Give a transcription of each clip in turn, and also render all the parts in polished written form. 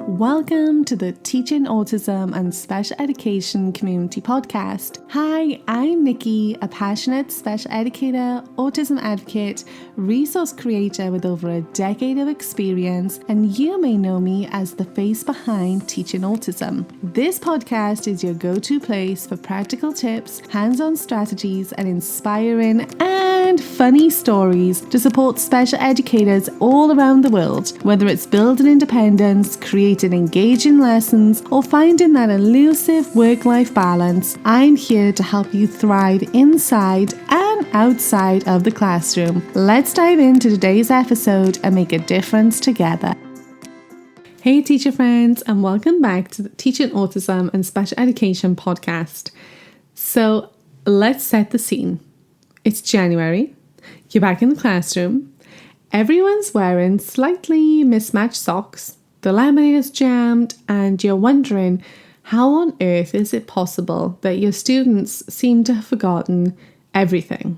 Welcome to the Teaching Autism and Special Education Community Podcast. Hi, I'm Nikki, a passionate special educator, autism advocate, resource creator with over a decade of experience, and you may know me as the face behind Teaching Autism. This podcast is your go-to place for practical tips, hands-on strategies, and inspiring and funny stories to support special educators all around the world, whether it's building independence, creating engaging lessons, or finding that elusive work-life balance. I'm here to help you thrive inside and outside of the classroom. Let's dive into today's episode and make a difference together. Hey teacher friends, and welcome back to the Teaching Autism and Special Education podcast. So let's set the scene. It's January, you're back in the classroom, everyone's wearing slightly mismatched socks, the laminator's jammed, and you're wondering how on earth is it possible that your students seem to have forgotten everything.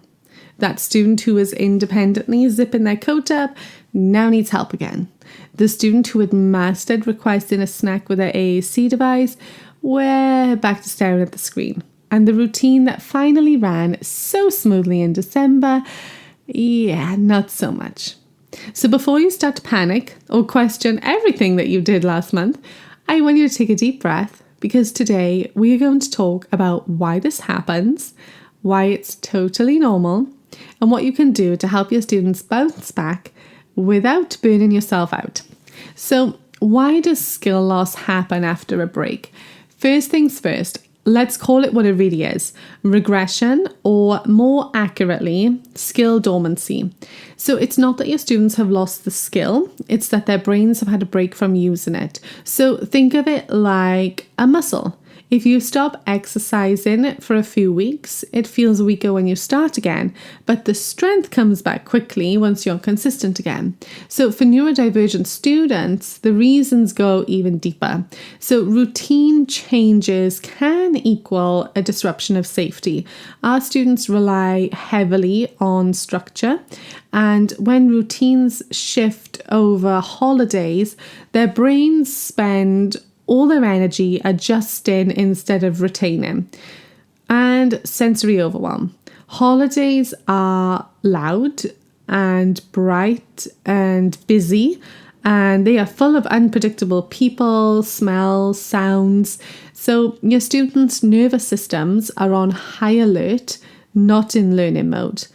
That student who was independently zipping their coat up now needs help again. The student who had mastered requesting a snack with their AAC device, we're back to staring at the screen. And the routine that finally ran so smoothly in December, not so much. So before you start to panic or question everything that you did last month, I want you to take a deep breath, because today we are going to talk about why this happens, why it's totally normal, and what you can do to help your students bounce back without burning yourself out. So why does skill loss happen after a break? First things first, let's call it what it really is, regression, or more accurately, skill dormancy. So it's not that your students have lost the skill, it's that their brains have had a break from using it. So think of it like a muscle. If you stop exercising for a few weeks, it feels weaker when you start again, but the strength comes back quickly once you're consistent again. So for neurodivergent students, the reasons go even deeper. So routine changes can equal a disruption of safety. Our students rely heavily on structure, and when routines shift over holidays, their brains spend all their energy adjusting instead of retaining. And sensory overwhelm. Holidays are loud and bright and busy, and they are full of unpredictable people, smells, sounds. So your students' nervous systems are on high alert, not in learning mode.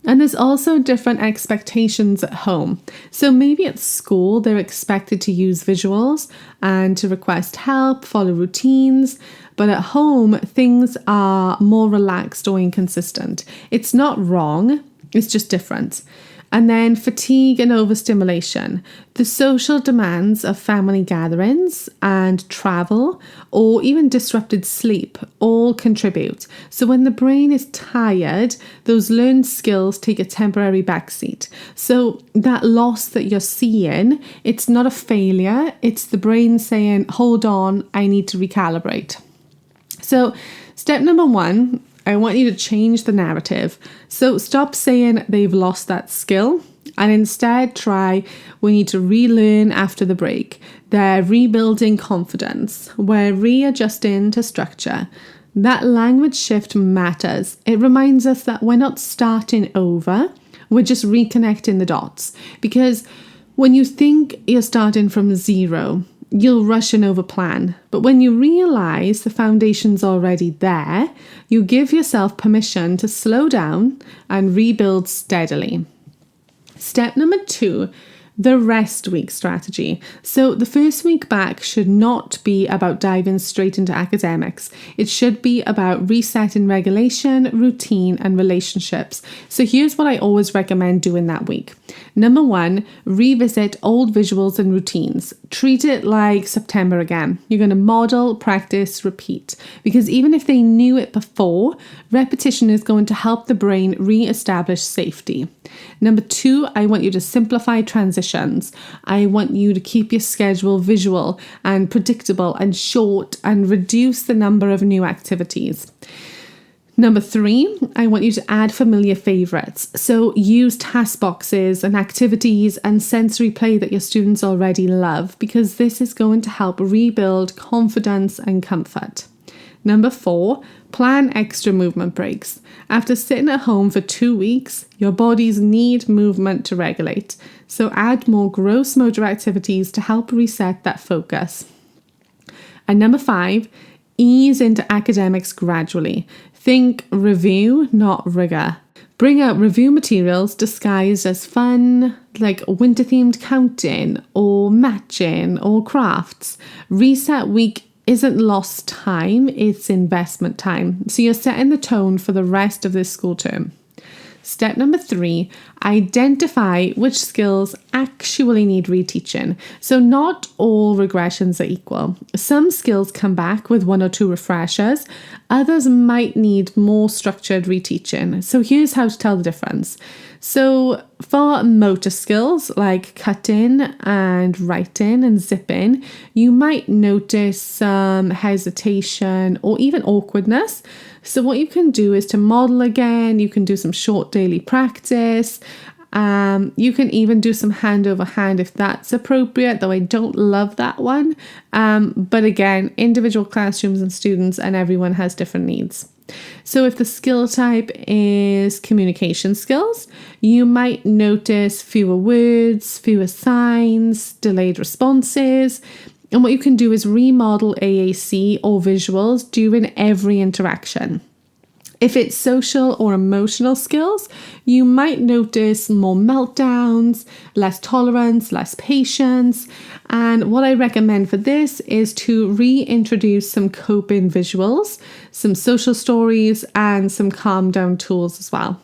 And there's also different expectations at home. So maybe at school, they're expected to use visuals and to request help, follow routines. But at home, things are more relaxed or inconsistent. It's not wrong, it's just different. And then fatigue and overstimulation. The social demands of family gatherings and travel, or even disrupted sleep, all contribute. So when the brain is tired, those learned skills take a temporary backseat. So that loss that you're seeing, it's not a failure. It's the brain saying, hold on, I need to recalibrate. So step number one, I want you to change the narrative. So stop saying they've lost that skill and instead try, we need to relearn after the break. They're rebuilding confidence. We're readjusting to structure. That language shift matters. It reminds us that we're not starting over. We're just reconnecting the dots. Because when you think you're starting from zero, you'll rush and overplan. But when you realize the foundation's already there, you give yourself permission to slow down and rebuild steadily. Step number 2, the rest week strategy. So the first week back should not be about diving straight into academics. It should be about resetting regulation, routine, and relationships. So here's what I always recommend doing that week. Number 1, revisit old visuals and routines. Treat it like September again. You're going to model, practice, repeat. Because even if they knew it before, repetition is going to help the brain re-establish safety. Number 2, I want you to simplify transitions. I want you to keep your schedule visual and predictable and short and reduce the number of new activities. Number 3, I want you to add familiar favorites. So use task boxes and activities and sensory play that your students already love, because this is going to help rebuild confidence and comfort. Number 4, plan extra movement breaks. After sitting at home for 2 weeks, your bodies need movement to regulate. So add more gross motor activities to help reset that focus. And number 5, ease into academics gradually. Think review, not rigor. Bring out review materials disguised as fun, like winter-themed counting or matching or crafts. Reset week isn't lost time, it's investment time. So you're setting the tone for the rest of this school term. Step number 3, identify which skills actually need reteaching. So not all regressions are equal. Some skills come back with 1 or 2 refreshers. Others might need more structured reteaching. So here's how to tell the difference. So for motor skills like cutting and writing and zipping, you might notice some hesitation or even awkwardness. So what you can do is to model again. You can do some short daily practice. You can even do some hand over hand if that's appropriate, though I don't love that one. But again, individual classrooms and students and everyone has different needs. So if the skill type is communication skills, you might notice fewer words, fewer signs, delayed responses. And what you can do is remodel AAC or visuals during every interaction. If it's social or emotional skills, you might notice more meltdowns, less tolerance, less patience. And what I recommend for this is to reintroduce some coping visuals, some social stories, and some calm down tools as well.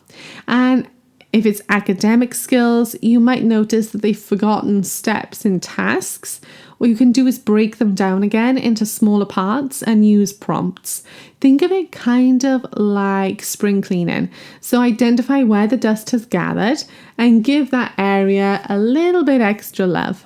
And if it's academic skills, you might notice that they've forgotten steps in tasks. What you can do is break them down again into smaller parts and use prompts. Think of it kind of like spring cleaning. So identify where the dust has gathered and give that area a little bit extra love.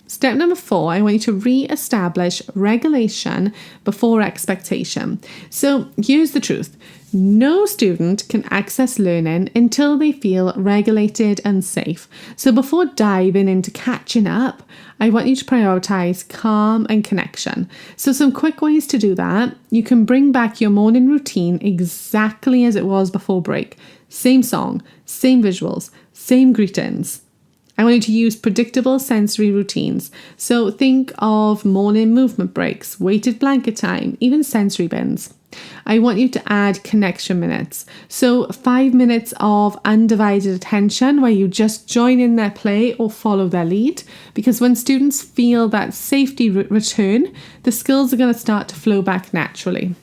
Step number 4, I want you to re-establish regulation before expectation. So here's the truth. No student can access learning until they feel regulated and safe. So before diving into catching up, I want you to prioritize calm and connection. So some quick ways to do that. You can bring back your morning routine exactly as it was before break. Same song, same visuals, same greetings. I want you to use predictable sensory routines. So think of morning movement breaks, weighted blanket time, even sensory bins. I want you to add connection minutes. So 5 minutes of undivided attention where you just join in their play or follow their lead. Because when students feel that safety return, the skills are going to start to flow back naturally.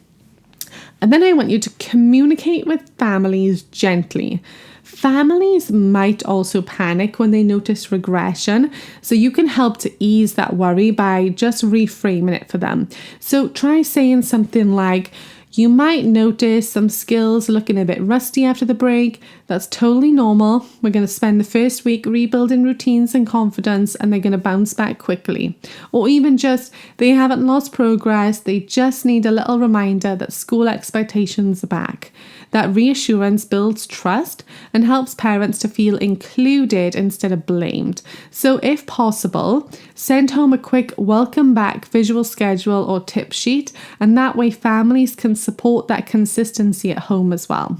And then I want you to communicate with families gently. Families might also panic when they notice regression, so you can help to ease that worry by just reframing it for them. So try saying something like, you might notice some skills looking a bit rusty after the break. That's totally normal. We're going to spend the first week rebuilding routines and confidence, and they're going to bounce back quickly. Or even just, they haven't lost progress. They just need a little reminder that school expectations are back. That reassurance builds trust and helps parents to feel included instead of blamed. So if possible, send home a quick welcome back visual schedule or tip sheet, and that way families can support that consistency at home as well.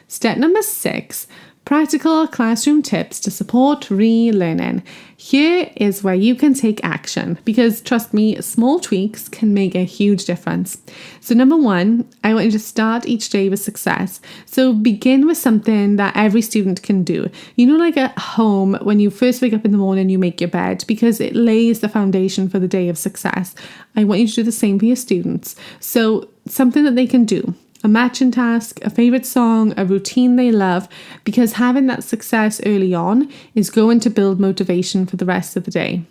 Step number 6, practical classroom tips to support relearning. Here is where you can take action because trust me, small tweaks can make a huge difference. So number 1, I want you to start each day with success. So begin with something that every student can do. You know, like at home, when you first wake up in the morning, you make your bed because it lays the foundation for the day of success. I want you to do the same for your students. So something that they can do. A matching task, a favorite song, a routine they love, because having that success early on is going to build motivation for the rest of the day.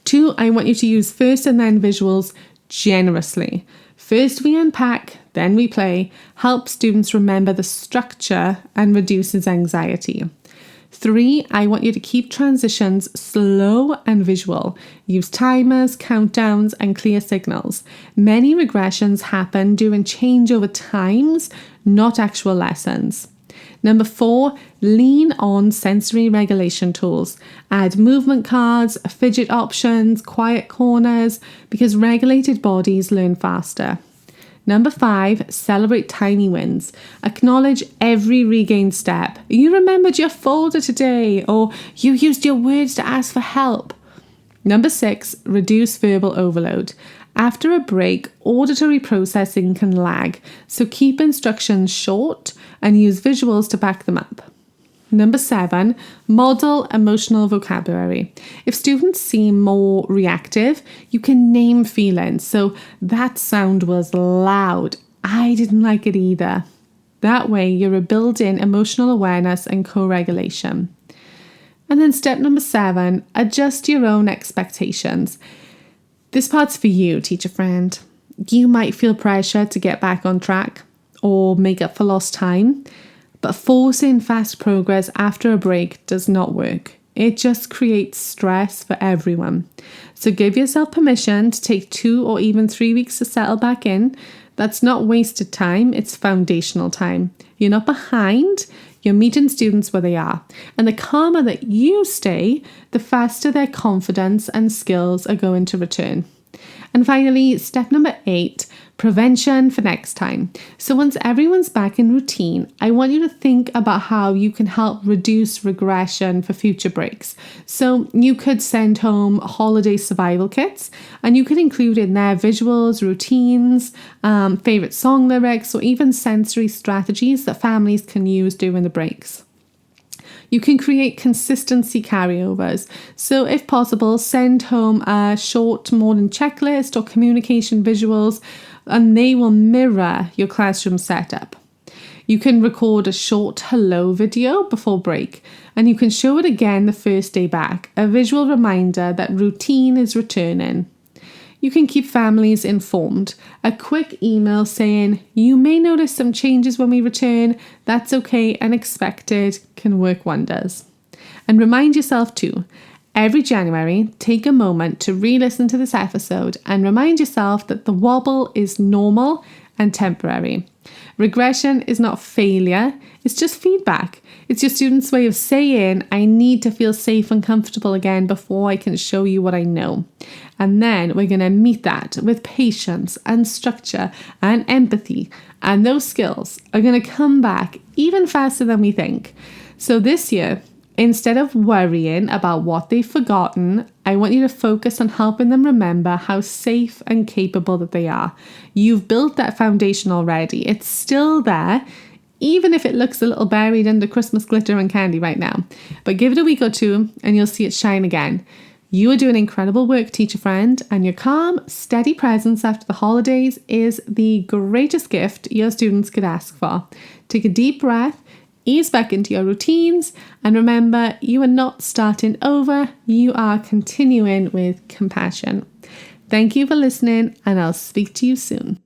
2, I want you to use first and then visuals generously. First we unpack, then we play, help students remember the structure and reduces anxiety. 3, I want you to keep transitions slow and visual. Use timers, countdowns, and clear signals. Many regressions happen during changeover times, not actual lessons. Number 4, lean on sensory regulation tools. Add movement cards, fidget options, quiet corners, because regulated bodies learn faster. Number 5, celebrate tiny wins. Acknowledge every regained step. You remembered your folder today, or you used your words to ask for help. Number 6, reduce verbal overload. After a break, auditory processing can lag, so keep instructions short and use visuals to back them up. Number 7, model emotional vocabulary. If students seem more reactive, you can name feelings. So that sound was loud. I didn't like it either. That way you're building emotional awareness and co-regulation. And then step number 7, adjust your own expectations. This part's for you, teacher friend. You might feel pressure to get back on track or make up for lost time. But forcing fast progress after a break does not work. It just creates stress for everyone. So give yourself permission to take 2 or even 3 weeks to settle back in. That's not wasted time, it's foundational time. You're not behind, you're meeting students where they are. And the calmer that you stay, the faster their confidence and skills are going to return. And finally, step number 8, prevention for next time. So once everyone's back in routine, I want you to think about how you can help reduce regression for future breaks. So you could send home holiday survival kits, and you could include in there visuals, routines, favorite song lyrics, or even sensory strategies that families can use during the breaks. You can create consistency carryovers. So if possible, send home a short morning checklist or communication visuals, and they will mirror your classroom setup. You can record a short hello video before break, and you can show it again the first day back, a visual reminder that routine is returning. You can keep families informed. A quick email saying, you may notice some changes when we return. That's okay and expected, can work wonders. And remind yourself too, every January, take a moment to re-listen to this episode and remind yourself that the wobble is normal and temporary. Regression is not failure, it's just feedback. It's your students' way of saying, I need to feel safe and comfortable again before I can show you what I know. And then we're going to meet that with patience and structure and empathy. And those skills are going to come back even faster than we think. So this year, instead of worrying about what they've forgotten, I want you to focus on helping them remember how safe and capable that they are. You've built that foundation already. It's still there, even if it looks a little buried under Christmas glitter and candy right now. But give it a week or 2 and you'll see it shine again. You are doing incredible work, teacher friend, and your calm, steady presence after the holidays is the greatest gift your students could ask for. Take a deep breath, ease back into your routines, and remember, you are not starting over, you are continuing with compassion. Thank you for listening, and I'll speak to you soon.